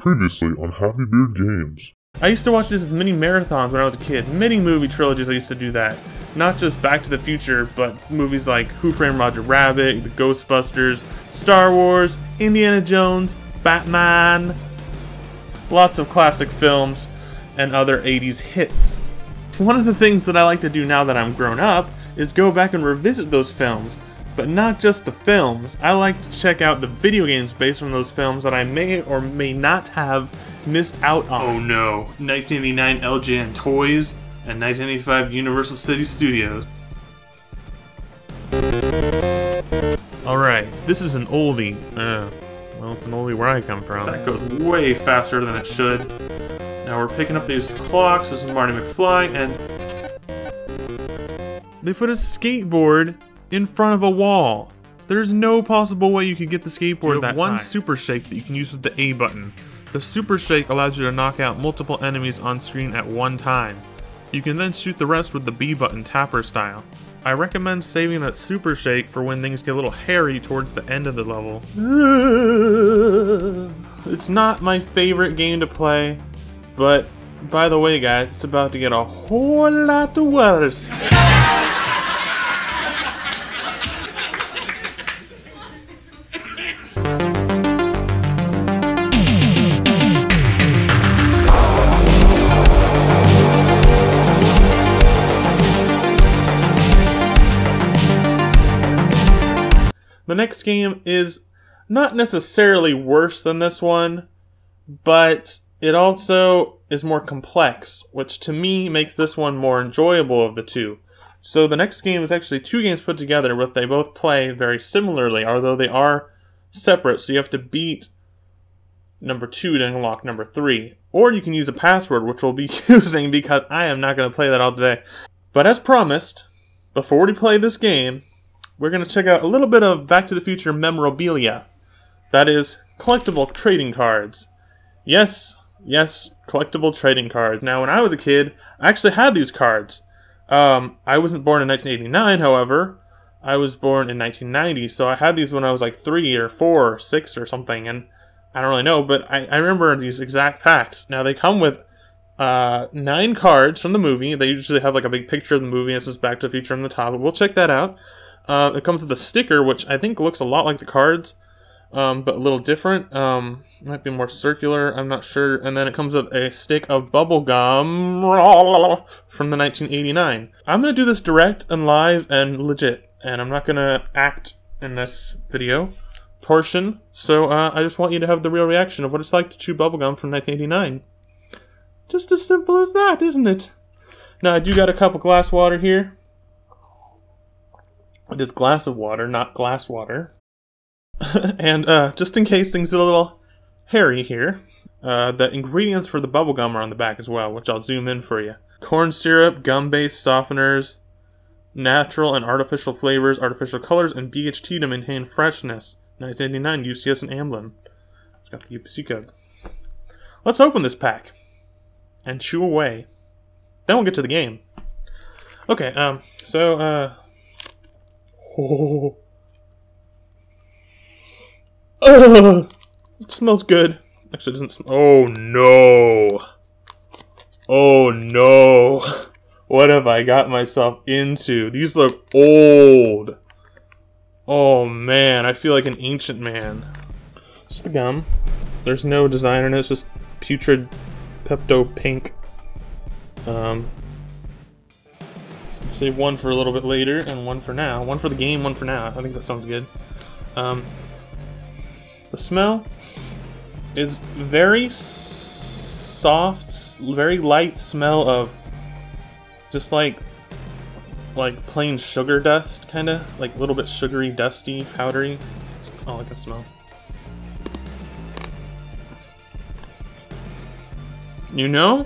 Previously on Happy Beard Games. I used to watch this as mini marathons when I was a kid. Many movie trilogies I used to do that. Not just Back to the Future, but movies like Who Framed Roger Rabbit, The Ghostbusters, Star Wars, Indiana Jones, Batman. Lots of classic films and other 80s hits. One of the things that I like to do now that I'm grown up is go back and revisit those films. But not just the films. I like to check out the video games based on those films that I may or may not have missed out on. Oh no, 1989 LJN Toys and 1985 Universal City Studios. Alright, this is an oldie. Well, it's an oldie where I come from. That goes way faster than it should. Now we're picking up these clocks. This is Marty McFly, and they put a skateboard in front of a wall. There's no possible way you could get the skateboard at that time. One super shake that you can use with the A button. The super shake allows you to knock out multiple enemies on screen at one time. You can then shoot the rest with the B button tapper style. I recommend saving that super shake for when things get a little hairy towards the end of the level. It's not my favorite game to play, but by the way guys, it's about to get a whole lot worse. The next game is not necessarily worse than this one, but it also is more complex, which to me makes this one more enjoyable of the two. So the next game is actually two games put together, but they both play very similarly, although they are separate, so you have to beat number 2 to unlock number 3. Or you can use a password, which we'll be using because I am not going to play that all today. But as promised, before we play this game, we're going to check out a little bit of Back to the Future memorabilia. That is, collectible trading cards. Yes, collectible trading cards. Now, when I was a kid, I actually had these cards. I wasn't born in 1989, however. I was born in 1990, so I had these when I was like 3 or 4 or 6 or something, and I don't really know, but I remember these exact packs. Now, they come with 9 cards from the movie. They usually have like a big picture of the movie, and it says Back to the Future on the top, but we'll check that out. It comes with a sticker, which I think looks a lot like the cards, but a little different. Might be more circular, I'm not sure. And then it comes with a stick of bubble gum from the 1989. I'm going to do this direct and live and legit, and I'm not going to act in this video portion, so I just want you to have the real reaction of what it's like to chew bubblegum from 1989. Just as simple as that, isn't it? Now, I do got a cup of glass water here. It is glass of water, not glass water. And just in case things get a little hairy here, the ingredients for the bubblegum are on the back as well, which I'll zoom in for you. Corn syrup, gum-based softeners, natural and artificial flavors, artificial colors, and BHT to maintain freshness. 1989, UCS and Amblin. It's got the UPC code. Let's open this pack and chew away. Then we'll get to the game. Okay, it smells good. Actually, it doesn't smell. Oh no! Oh no! What have I got myself into? These look old. Oh man, I feel like an ancient man. Just the gum. There's no design on it. It's just putrid Pepto Pink. Save one for a little bit later, and one for now. One for the game, one for now. I think that sounds good. The smell is very soft, very light smell of just like plain sugar dust, kind of. Like a little bit sugary, dusty, powdery. I like that smell. You know?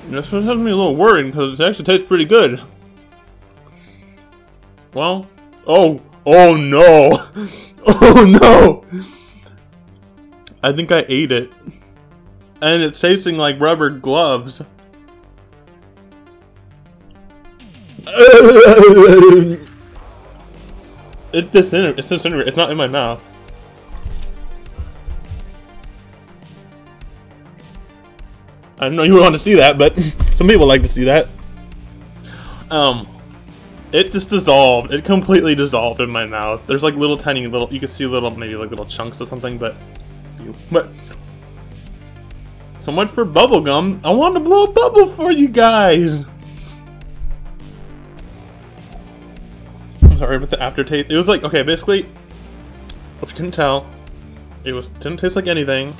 This one has me a little worried because it actually tastes pretty good. Well, oh no! Oh no! I think I ate it. And it's tasting like rubber gloves. It's disintegrated. It's not in my mouth. I know you want to see that, but some people like to see that. It just dissolved. It completely dissolved in my mouth. There's like little tiny little, you can see little, maybe like little chunks or something, but so much for bubblegum. I wanted to blow a bubble for you guys. I'm sorry about the aftertaste. It was like, okay, basically, if you couldn't tell, it didn't taste like anything.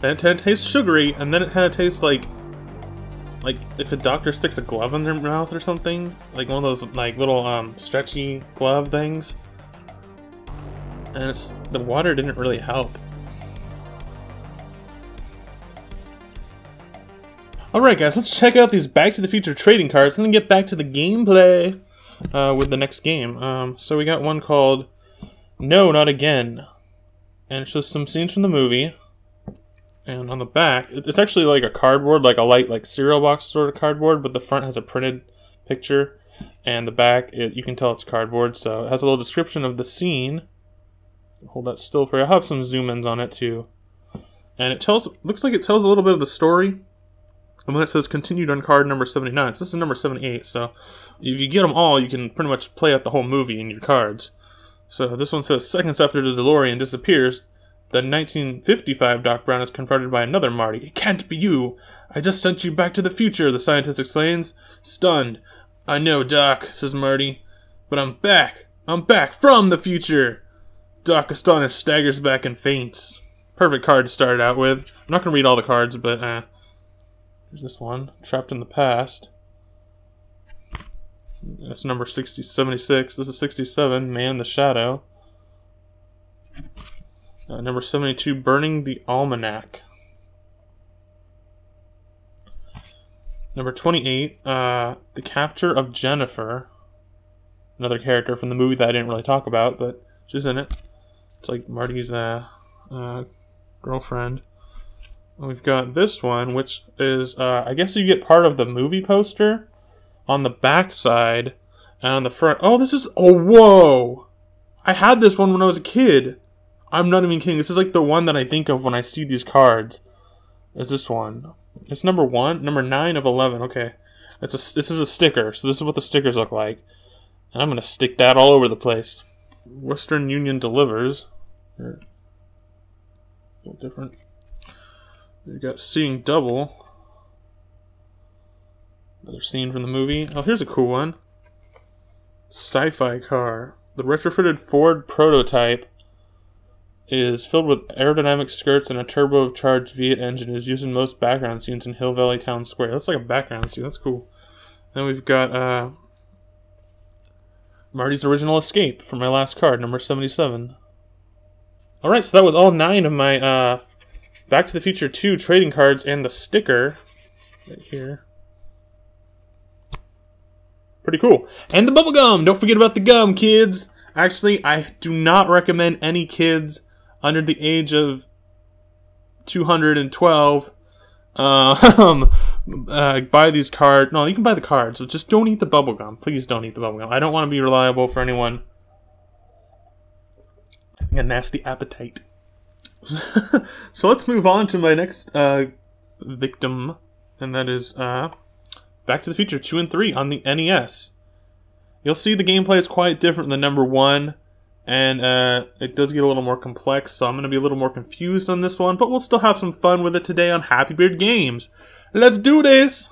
Then it had to taste sugary, and then it had to taste like if a doctor sticks a glove in their mouth or something, like one of those like little stretchy glove things. And the water didn't really help. Alright guys, let's check out these Back to the Future trading cards and then get back to the gameplay with the next game. So we got one called No, Not Again. And it's just some scenes from the movie. And on the back, it's actually like a cardboard, like a light like cereal box sort of cardboard, but the front has a printed picture. And the back, you can tell it's cardboard, so it has a little description of the scene. Hold that still for you. I'll have some zoom-ins on it too. And it looks like it tells a little bit of the story. And when it says continued on card number 79, so this is number 78, so if you get them all, you can pretty much play out the whole movie in your cards. So this one says, seconds after the DeLorean disappears, the 1955 Doc Brown is confronted by another Marty. It can't be you! I just sent you back to the future, the scientist explains. Stunned. I know, Doc, says Marty, but I'm back! I'm back from the future! Doc, astonished, staggers back and faints. Perfect card to start out with. I'm not going to read all the cards, but there's this one, Trapped in the Past. That's number 76. This is 67, Man in the Shadow. Number 72, Burning the Almanac. Number 28, The Capture of Jennifer. Another character from the movie that I didn't really talk about, but she's in it. It's like Marty's girlfriend. And we've got this one, which is, I guess you get part of the movie poster on the back side and on the front. Oh, this is, oh, whoa! I had this one when I was a kid. I'm not even kidding. This is like the one that I think of when I see these cards. Is this one? It's number 1, number 9 of 11. Okay, this is a sticker. So this is what the stickers look like, and I'm gonna stick that all over the place. Western Union delivers. Here. A little different. You got Seeing Double. Another scene from the movie. Oh, here's a cool one. Sci-fi car. The retrofitted Ford prototype is filled with aerodynamic skirts and a turbocharged V8 engine. Is used in most background scenes in Hill Valley Town Square. That's like a background scene. That's cool. Then we've got Marty's Original Escape from my last card, number 77. Alright, so that was all 9 of my Back to the Future 2 trading cards and the sticker right here. Pretty cool. And the bubble gum! Don't forget about the gum, kids! Actually, I do not recommend any kids under the age of 212 buy these cards. No, you can buy the cards, but just don't eat the bubble gum. Please don't eat the bubble gum. I don't want to be reliable for anyone. A nasty appetite. So let's move on to my next victim, and that is Back to the Future 2 and 3 on the NES. You'll see the gameplay is quite different than number 1, and it does get a little more complex, so I'm going to be a little more confused on this one, but we'll still have some fun with it today on Happy Beard Games. Let's do this!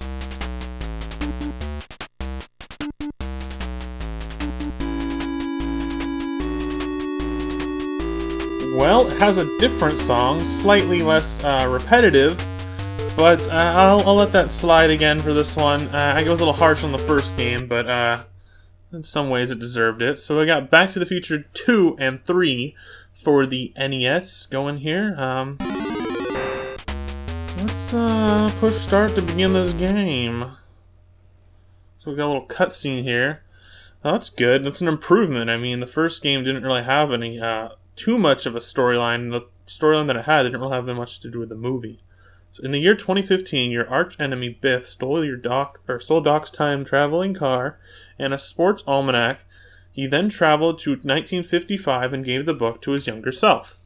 Well, it has a different song, slightly less repetitive, but I'll let that slide again for this one. I was a little harsh on the first game, but in some ways it deserved it. So I got Back to the Future 2 and 3 for the NES going here. Let's push start to begin this game. So we got a little cutscene here. Oh, that's good. That's an improvement. I mean, the first game didn't really have any too much of a storyline. The storyline that it had didn't really have that much to do with the movie. So in the year 2015, your arch enemy Biff stole Doc's time traveling car and a sports almanac. He then traveled to 1955 and gave the book to his younger self.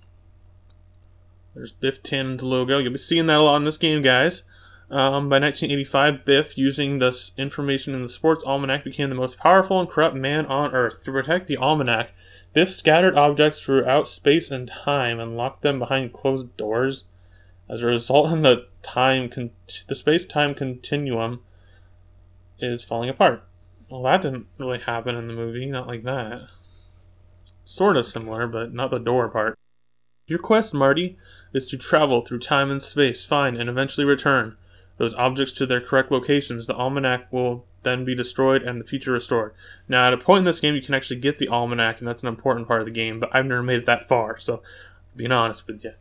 There's Biff Tannen logo. You'll be seeing that a lot in this game, guys. By 1985, Biff, using this information in the sports almanac, became the most powerful and corrupt man on Earth. To protect the almanac, Biff scattered objects throughout space and time and locked them behind closed doors. As a result, the space-time continuum is falling apart. Well, that didn't really happen in the movie, not like that. Sort of similar, but not the door part. Your quest, Marty, is to travel through time and space, find, and eventually return those objects to their correct locations. The almanac will then be destroyed and the future restored. Now, at a point in this game, you can actually get the almanac, and that's an important part of the game, but I've never made it that far, so being honest with you.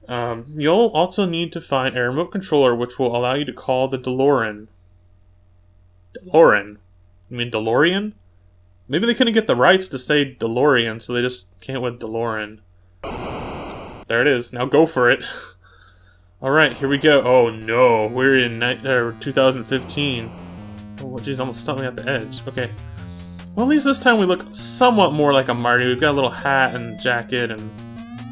You'll also need to find a remote controller which will allow you to call the DeLorean. DeLorean? You mean DeLorean? Maybe they couldn't get the rights to say DeLorean, so they just came with DeLorean. There it is. Now go for it. Alright, here we go. Oh no, we're in 2015. Oh, jeez, almost stuck me at the edge. Okay. Well, at least this time we look somewhat more like a Marty. We've got a little hat and jacket and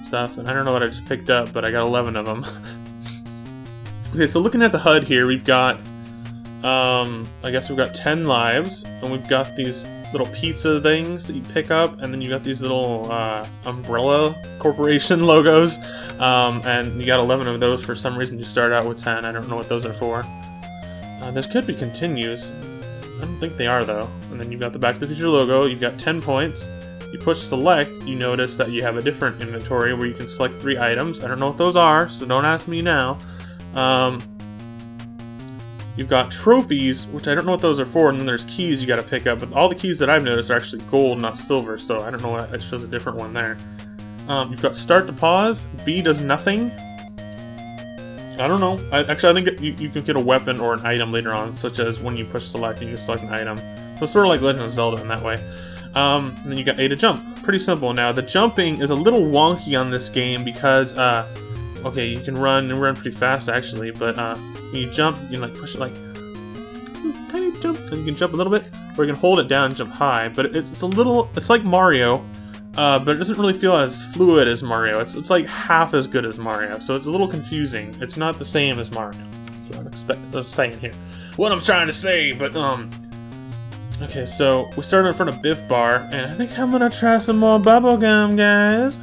stuff. And I don't know what I just picked up, but I got 11 of them. Okay, so looking at the HUD here, we've got... I guess we've got 10 lives. And we've got these little pizza things that you pick up, and then you got these little umbrella corporation logos, and you got 11 of those. For some reason you start out with 10. I don't know what those are for. There could be continues. I don't think they are though. And then you've got the Back to the Future logo. You've got 10 points. You push select, you notice that you have a different inventory where you can select 3 items. I don't know what those are, so don't ask me now. You've got trophies, which I don't know what those are for, and then there's keys you gotta pick up, but all the keys that I've noticed are actually gold, not silver, so I don't know why it shows a different one there. You've got start to pause, B does nothing. I don't know. Actually, I think you can get a weapon or an item later on, such as when you push select, you can select an item. So it's sort of like Legend of Zelda in that way. And then you got A to jump. Pretty simple. Now, the jumping is a little wonky on this game because, okay, you can run and run pretty fast actually, but when you jump, you can like push it like tiny jump, and you can jump a little bit, or you can hold it down and jump high. But it's a little, it's like Mario, but it doesn't really feel as fluid as Mario. It's like half as good as Mario, so it's a little confusing. It's not the same as Mario. That's what I'm saying here. What I'm trying to say, but okay, so we started in front of Biff Bar, and I think I'm gonna try some more bubblegum, guys.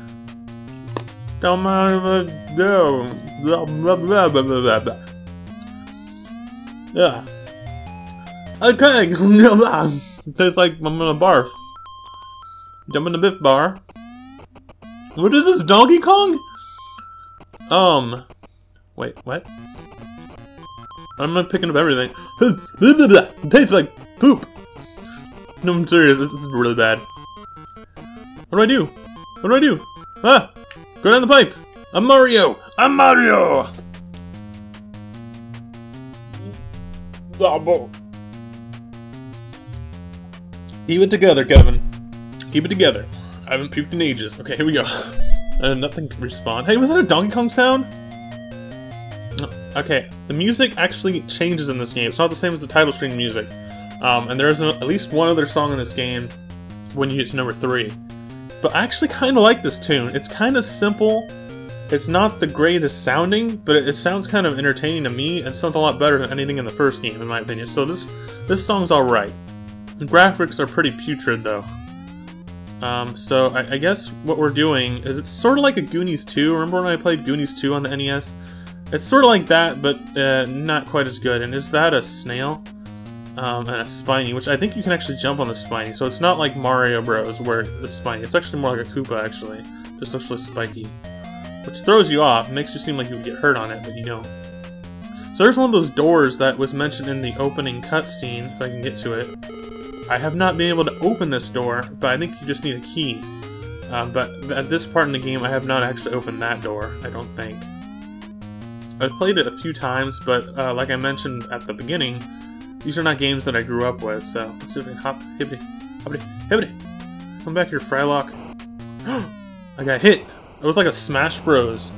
Don't mind if I go. Blah, blah, blah, blah, blah, blah. Yeah. Okay. It tastes like I'm gonna barf. Jump in the Biff Bar. What is this, Donkey Kong? Wait, what? I'm not picking up everything. It tastes like poop. No, I'm serious. This is really bad. What do I do? What do I do? Ah! Go down the pipe! I'm Mario! I'm Mario! Keep it together, Kevin. Keep it together. I haven't puked in ages. Okay, here we go. Nothing can respawn. Hey, was that a Donkey Kong sound? No. Okay, the music actually changes in this game. It's not the same as the title screen music. And there's at least one other song in this game when you get to number 3. But I actually kind of like this tune. It's kind of simple. It's not the greatest sounding, but it sounds kind of entertaining to me, and it sounds a lot better than anything in the first game, in my opinion. So this song's alright. The graphics are pretty putrid, though. So I guess what we're doing is it's sort of like a Goonies 2. Remember when I played Goonies 2 on the NES? It's sort of like that, but not quite as good. And is that a snail? And a Spiny, which I think you can actually jump on the Spiny. So it's not like Mario Bros. Where the Spiny. It's actually more like a Koopa, actually. Just looks really spiky. Which throws you off. Makes you seem like you would get hurt on it, but you don't. So there's one of those doors that was mentioned in the opening cutscene, if I can get to it. I have not been able to open this door, but I think you just need a key. But at this part in the game, I have not actually opened that door, I don't think. I've played it a few times, but like I mentioned at the beginning, these are not games that I grew up with, so let's see if we can hop, hibbity, hoppity, hibbity. Come back here, Frylock. I got hit! It was like a Smash Bros.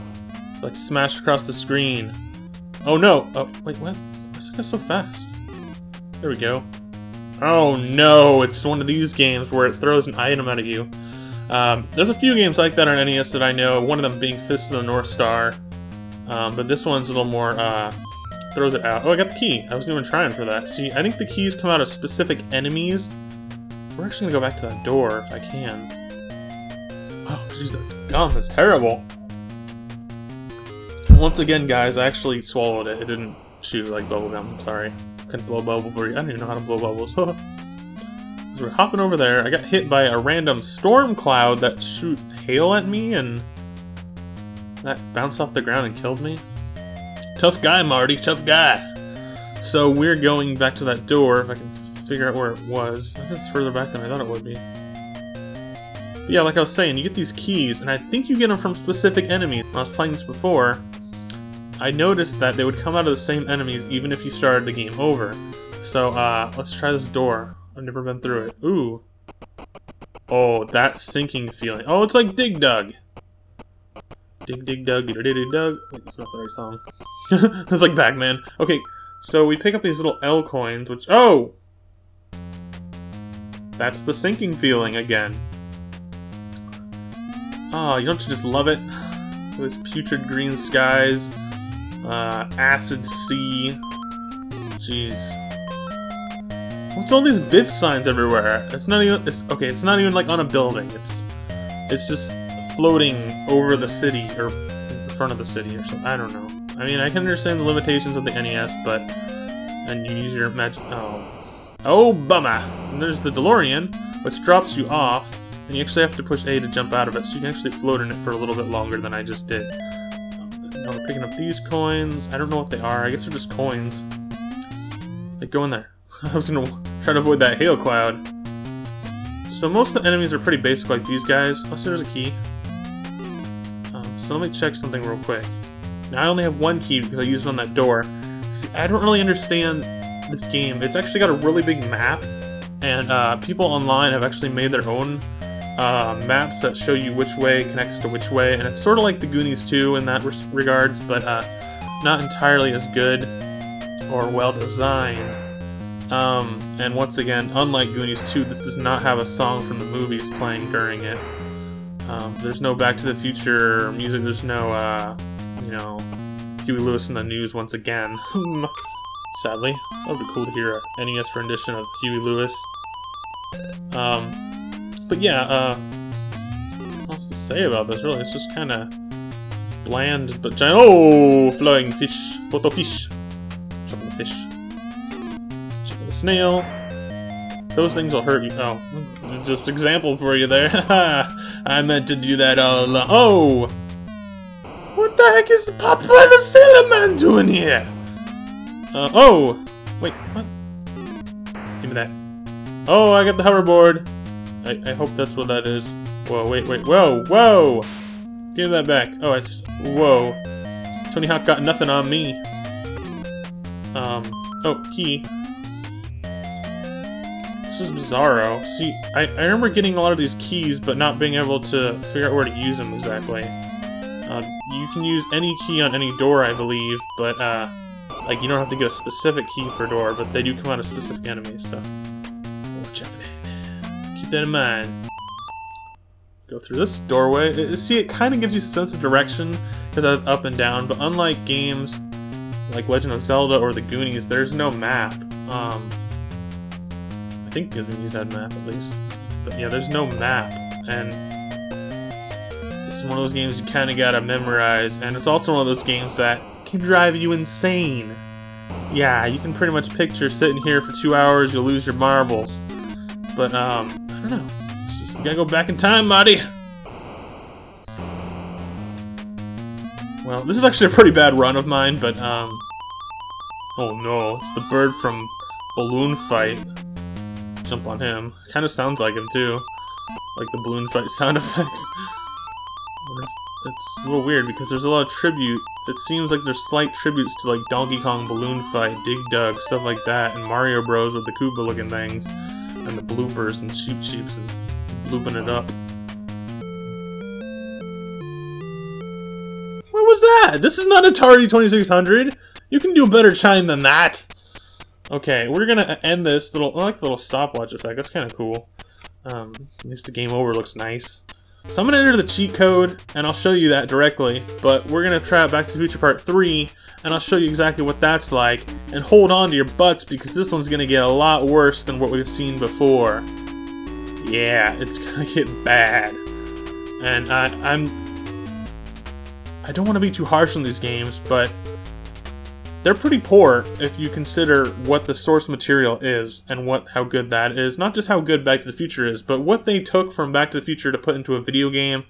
Like smashed across the screen. Oh no! Oh, wait, what? Why is it go so fast? There we go. Oh no, it's one of these games where it throws an item at you. There's a few games like that on NES that I know, one of them being Fist of the North Star. But this one's a little more throws it out. Oh, I got the key. I wasn't even trying for that. See, I think the keys come out of specific enemies. We're actually gonna go back to that door if I can. Oh, jeez, that gum is terrible. Once again, guys, I actually swallowed it. It didn't chew like bubblegum. I'm sorry. Couldn't blow a bubble for you. I don't even know how to blow bubbles. So we're hopping over there. I got hit by a random storm cloud that shoot hail at me, and that bounced off the ground and killed me. Tough guy, Marty. Tough guy. So we're going back to that door, if I can figure out where it was. I think it's further back than I thought it would be. But yeah, like I was saying, you get these keys, and I think you get them from specific enemies. When I was playing this before, I noticed that they would come out of the same enemies even if you started the game over. So, let's try this door. I've never been through it. Ooh. Oh, that sinking feeling. Oh, it's like Dig Dug. Dig Dig Dug, dig dig dig dug. Wait, that's not the right song. It's like Pac-Man. Okay, so we pick up these little L coins, which... Oh! That's the sinking feeling again. Oh, you don't just love it? Those putrid green skies. Acid sea. Jeez. What's all these Biff signs everywhere? It's not even... okay, it's not even like on a building. It's just floating over the city, or in front of the city, or something. I don't know. I mean, I can understand the limitations of the NES, but... And you use your magic... Oh. Oh, bummer! And there's the DeLorean, which drops you off, and you actually have to push A to jump out of it, so you can actually float in it for a little bit longer than I just did. Now we're picking up these coins. I don't know what they are. I guess they're just coins. Like, go in there. I was gonna try to avoid that hail cloud. So most of the enemies are pretty basic like these guys. Oh, so there's a key. So let me check something real quick. Now I only have one key because I used it on that door. See, I don't really understand this game. It's actually got a really big map, and people online have actually made their own maps that show you which way connects to which way, and it's sort of like the Goonies 2 in that regards, but not entirely as good or well designed. And once again, unlike Goonies 2, this does not have a song from the movies playing during it. There's no Back to the Future music, there's no, you know, Huey Lewis in the news once again. Sadly. That would be cool to hear a NES rendition of Huey Lewis. But yeah, what else to say about this, really? It's just kind of bland, but giant. Oh! Flying fish. Photo fish. Chopping the fish. Chopping the snail. Those things will hurt you. Oh. Just example for you there. I meant to do that all along. Oh! What the heck is Papa the Sailor Man doing here? Oh! Wait, what? Give me that. Oh, I got the hoverboard. I hope that's what that is. Whoa, wait, whoa, whoa! Give me that back. Oh, whoa. Tony Hawk got nothing on me. Oh, key. This is bizarro. See, I remember getting a lot of these keys, but not being able to figure out where to use them exactly. You can use any key on any door, I believe, but, like, you don't have to get a specific key for a door, but they do come out of specific enemies, so... Watch out. Keep that in mind. Go through this doorway. See, it kind of gives you a sense of direction, because it's up and down, but unlike games like Legend of Zelda or the Goonies, there's no map. I think the Goonies had a map, at least. But yeah, there's no map, and this is one of those games you kind of gotta memorize, and it's also one of those games that can drive you insane. Yeah, you can pretty much picture sitting here for 2 hours, you'll lose your marbles. But, I don't know. It's just, we gotta go back in time, Marty! Well, this is actually a pretty bad run of mine, but, oh no, it's the bird from Balloon Fight. Jump on him. Kinda sounds like him, too. Like the Balloon Fight sound effects. It's a little weird because there's a lot of tribute. It seems like there's slight tributes to like Donkey Kong Balloon Fight, Dig Dug, stuff like that, and Mario Bros with the Koopa looking things, and the bloopers and sheeps and blooping it up. What was that? This is not Atari 2600. You can do a better chime than that. Okay, we're gonna end this little. I like the little stopwatch effect. That's kind of cool. At least the game over looks nice. So I'm going to enter the cheat code, and I'll show you that directly, but we're going to try out Back to the Future Part 3, and I'll show you exactly what that's like, and hold on to your butts, because this one's going to get a lot worse than what we've seen before. Yeah, it's going to get bad. And I don't want to be too harsh on these games, but they're pretty poor if you consider what the source material is and how good that is. Not just how good Back to the Future is, but what they took from Back to the Future to put into a video game.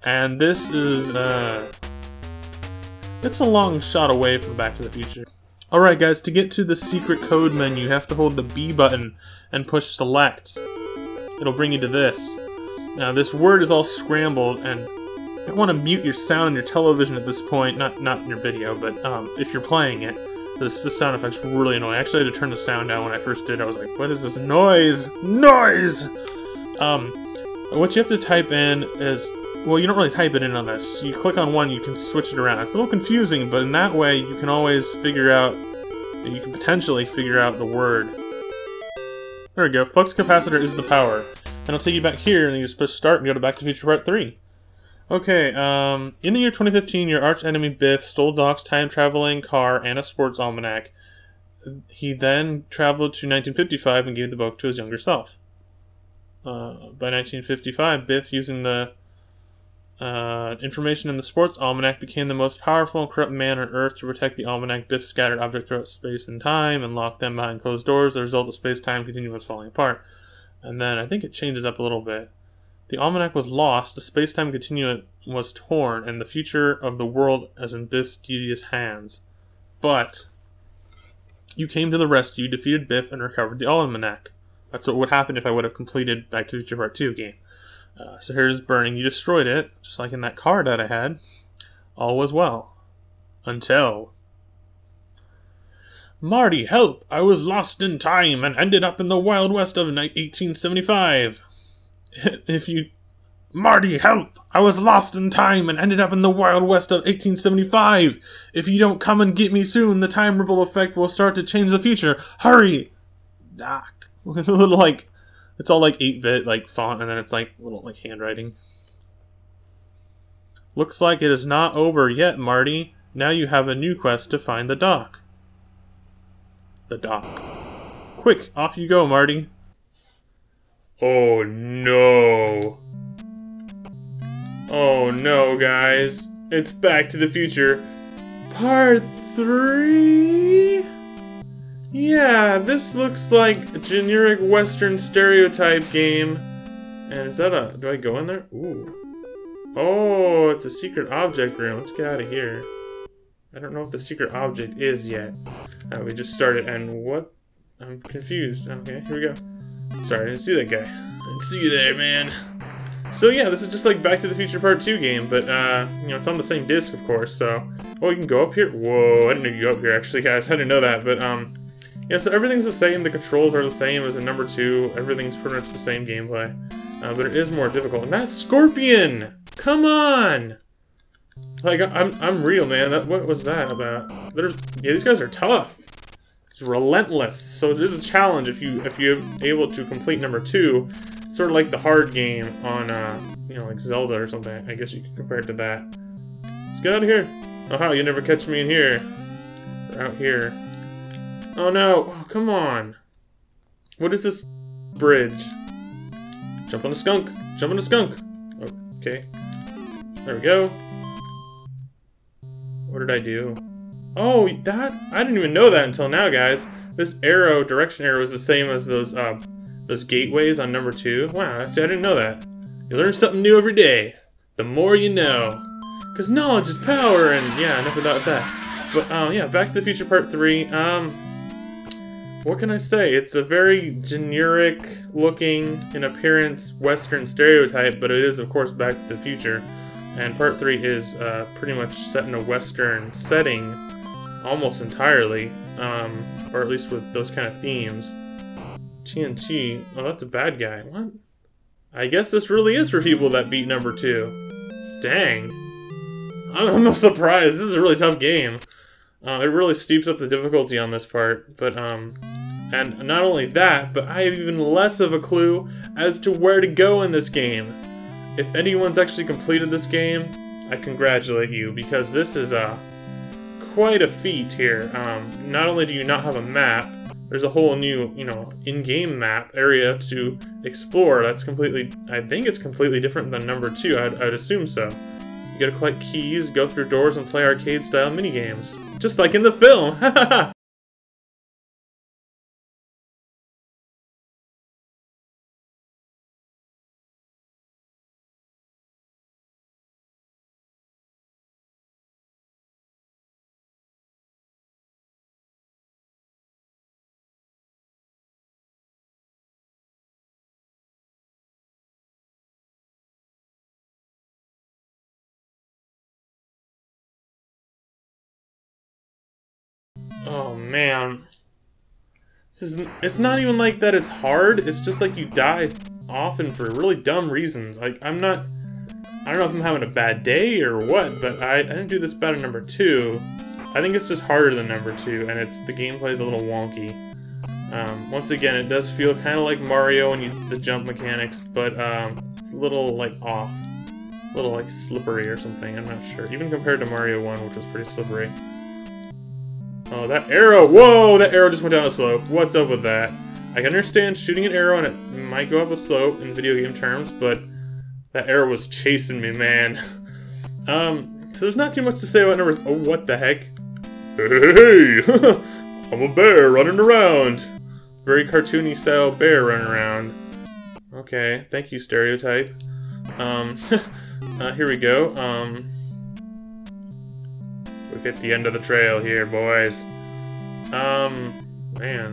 And this is, it's a long shot away from Back to the Future. Alright guys, to get to the secret code menu, you have to hold the B button and push select. It'll bring you to this. Now this word is all scrambled, and you might want to mute your sound on your television at this point, not in your video, but if you're playing it. This sound effect's really annoying. I actually had to turn the sound down when I first did. I was like, what is this noise? Noise! What you have to type in is, well, you don't really type it in on this. You click on one, you can switch it around. It's a little confusing, but in that way you can always figure out, you can potentially figure out the word. There we go. Flux capacitor is the power. And it'll take you back here, and you just push start and go to Back to the Future Part 3. Okay, in the year 2015, your arch-enemy Biff stole Doc's time-traveling car and a sports almanac. He then traveled to 1955 and gave the book to his younger self. By 1955, Biff, using the information in the sports almanac, became the most powerful and corrupt man on Earth. To protect the almanac, Biff scattered objects throughout space and time and locked them behind closed doors. The result of space-time continuum was falling apart. And then I think it changes up a little bit. The almanac was lost, the space-time continuum was torn, and the future of the world is in Biff's devious hands. But you came to the rescue, defeated Biff, and recovered the almanac. That's what would happen if I would have completed Back to the Future Part 2 game. So here's burning. You destroyed it, just like in that card that I had. All was well. Until... Marty, help! I was lost in time and ended up in the Wild West of 1875. Marty, help! I was lost in time and ended up in the Wild West of 1875. If you don't come and get me soon, the time ripple effect will start to change the future. Hurry! Doc. A little like, it's all like 8-bit like font, and then it's like little like handwriting. Looks like it is not over yet, Marty. Now you have a new quest to find the Doc. The Doc. Quick, off you go, Marty. Oh no. Oh no, guys. It's Back to the Future Part 3? Yeah, this looks like a generic Western stereotype game. And is that a... do I go in there? Ooh. Oh, it's a secret object room. Let's get out of here. I don't know what the secret object is yet. We just started, and what? I'm confused. Okay, here we go. Sorry, I didn't see that guy. I didn't see you there, man. So yeah, this is just like Back to the Future Part 2 game, but you know, it's on the same disc, of course, so... Oh, you can go up here? Whoa, I didn't know you could go up here, actually, guys. I didn't know that, but yeah, so everything's the same. The controls are the same as in number 2. Everything's pretty much the same gameplay. But it is more difficult. And that's Scorpion! Come on! Like, I'm real, man. What was that about? Yeah, these guys are tough. It's relentless. So it is a challenge if you're able to complete number 2. It's sort of like the hard game on, you know, like Zelda or something. I guess you could compare it to that. Let's get out of here. Oh, how, you never catch me in here. Or out here. Oh, no. Oh, come on. What is this bridge? Jump on a skunk. Jump on a skunk. Okay. There we go. What did I do? Oh, that... I didn't even know that until now, guys. This arrow, direction arrow, is the same as those gateways on number 2. Wow, see, I didn't know that. You learn something new every day. The more you know. Because knowledge is power, and yeah, enough about that. But, yeah, Back to the Future Part 3. What can I say? It's a very generic-looking, in appearance, Western stereotype, but it is, of course, Back to the Future. And Part 3 is pretty much set in a Western setting, almost entirely, or at least with those kind of themes. TNT, oh, that's a bad guy. What? I guess this really is for people that beat number 2. Dang. I'm not surprised. This is a really tough game. It really steeps up the difficulty on this part, but, and not only that, but I have even less of a clue as to where to go in this game. if anyone's actually completed this game, I congratulate you, because this is quite a feat here. Not only do you not have a map, there's a whole new, in-game map area to explore. That's completely, I think it's completely different than number 2. I'd assume so. You gotta collect keys, go through doors, and play arcade-style minigames. Just like in the film! Oh man. It's not even like that it's hard, it's just like you die often for really dumb reasons. Like, I don't know if I'm having a bad day or what, but I didn't do this bad in number 2. I think it's just harder than number 2, and the gameplay's a little wonky. Once again, it does feel kind of like Mario and the jump mechanics, but it's a little, like, off. A little, like, slippery or something, I'm not sure. Even compared to Mario 1, which was pretty slippery. Oh, that arrow! Whoa! That arrow just went down a slope. What's up with that? I can understand shooting an arrow and it might go up a slope in video game terms, but that arrow was chasing me, man. So there's not too much to say about number... Oh, what the heck? Hey! I'm a bear running around! Very cartoony style bear running around. Okay, thank you, stereotype. Here we go. We'll get the end of the trail here, boys. Man.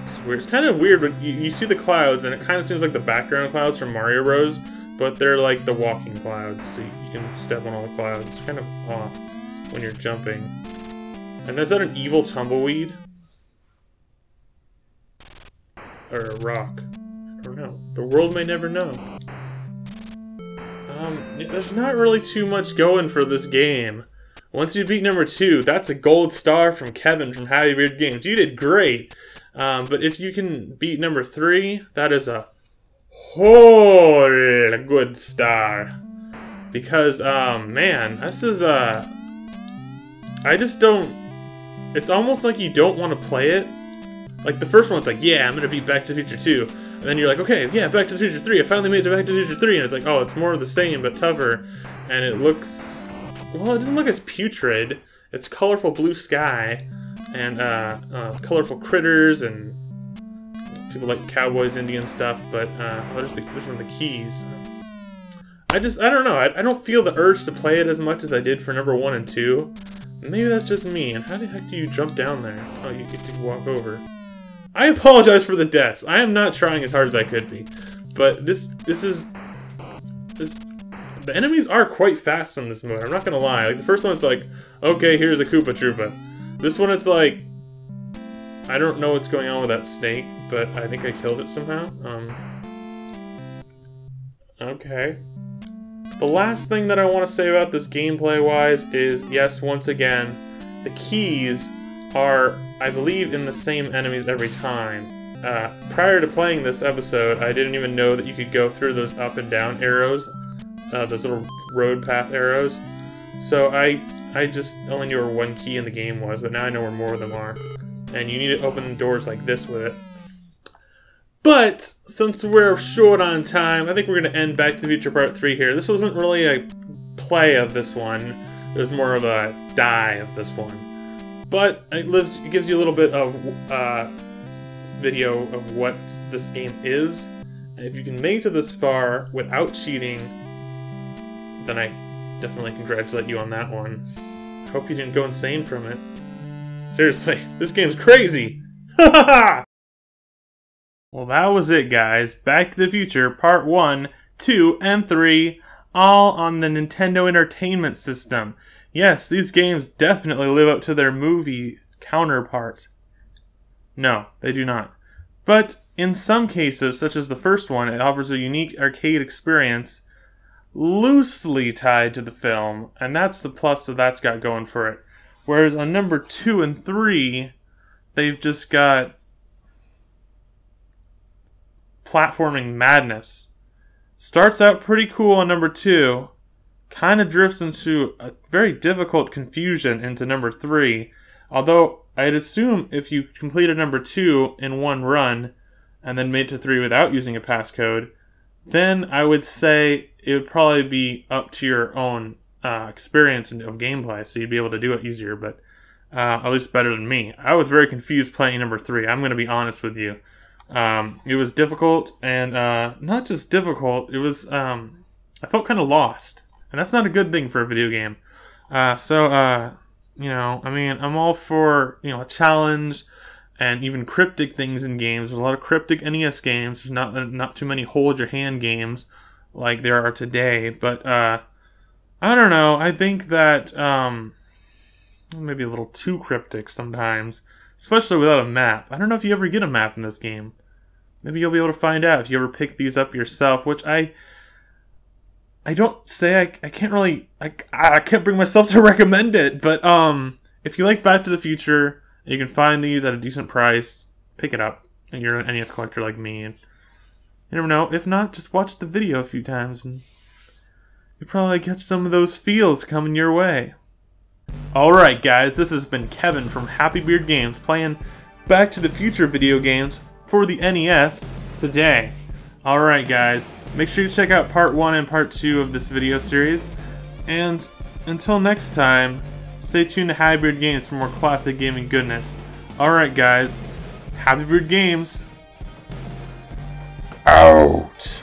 It's weird. It's kind of weird, but you see the clouds, and it kind of seems like the background clouds from Mario Bros., but they're like the walking clouds, so you can step on all the clouds. It's kind of off when you're jumping. And is that an evil tumbleweed? Or a rock? I don't know. The world may never know. There's not really too much going for this game. Once you beat number 2, that's a gold star from Kevin from Happy Beard Games. You did great. But if you can beat number 3, that is a whole good star. Because, man, this is, I just don't... It's almost like you don't want to play it. Like, the first one's like, yeah, I'm gonna beat Back to the Future 2. And then you're like, okay, yeah, Back to the Future 3. I finally made it to Back to the Future 3. And it's like, oh, it's more of the same, but tougher. And it looks... Well, it doesn't look as putrid. It's colorful blue sky. And, colorful critters and... People like cowboys, Indian stuff. But, there's one of the keys. I don't know. I don't feel the urge to play it as much as I did for number 1 and 2. Maybe that's just me. And how the heck do you jump down there? Oh, you get to walk over. I apologize for the deaths. I am not trying as hard as I could be. But the enemies are quite fast in this mode. I'm not gonna lie. Like, the first one, it's like, okay, here's a Koopa Troopa. This one, it's like, I don't know what's going on with that snake, but I think I killed it somehow. Okay. The last thing that I want to say about this gameplay-wise is, yes, once again, the keys are, I believe, in the same enemies every time. Prior to playing this episode, I didn't even know that you could go through those up and down arrows, those little road path arrows. So I just only knew where one key in the game was, but now I know where more of them are. And you need to open doors like this with it. But, since we're short on time, I think we're going to end Back to the Future Part 3 here. This wasn't really a play of this one. It was more of a die of this one. But it gives you a little bit of video of what this game is. And if you can make it this far without cheating, then I definitely congratulate you on that one. I hope you didn't go insane from it. Seriously, this game's crazy! Ha ha ha! Well, that was it, guys. Back to the Future Part 1, 2, and 3, all on the Nintendo Entertainment System. Yes, these games definitely live up to their movie counterpart. No, they do not. But in some cases, such as the first one, it offers a unique arcade experience loosely tied to the film, and that's the plus that that's got going for it. Whereas on number 2 and 3, they've just got platforming madness. Starts out pretty cool on number 2, kind of drifts into a very difficult confusion into number 3, although I'd assume if you completed number 2 in one run and then made it to 3 without using a passcode, then I would say it would probably be up to your own experience of gameplay, so you'd be able to do it easier, but at least better than me. I was very confused playing number 3, I'm going to be honest with you. It was difficult, and not just difficult, it was, I felt kind of lost, and that's not a good thing for a video game. You know, I mean, I'm all for, you know, a challenge, and even cryptic things in games. There's a lot of cryptic NES games. There's not too many hold your hand games like there are today, but, I don't know, I think that, maybe a little too cryptic sometimes, especially without a map. I don't know if you ever get a map in this game. Maybe you'll be able to find out if you ever pick these up yourself, which I don't say I can't really, I can't bring myself to recommend it, but if you like Back to the Future, you can find these at a decent price, pick it up, and you're an NES collector like me, and you never know, if not, just watch the video a few times, and you probably get some of those feels coming your way. Alright guys, this has been Kevin from Happy Beard Games playing Back to the Future video games for the NES today. Alright guys, make sure you check out part 1 and part 2 of this video series, and until next time, stay tuned to Happy Beard Games for more classic gaming goodness. Alright guys, Happy Beard Games, out!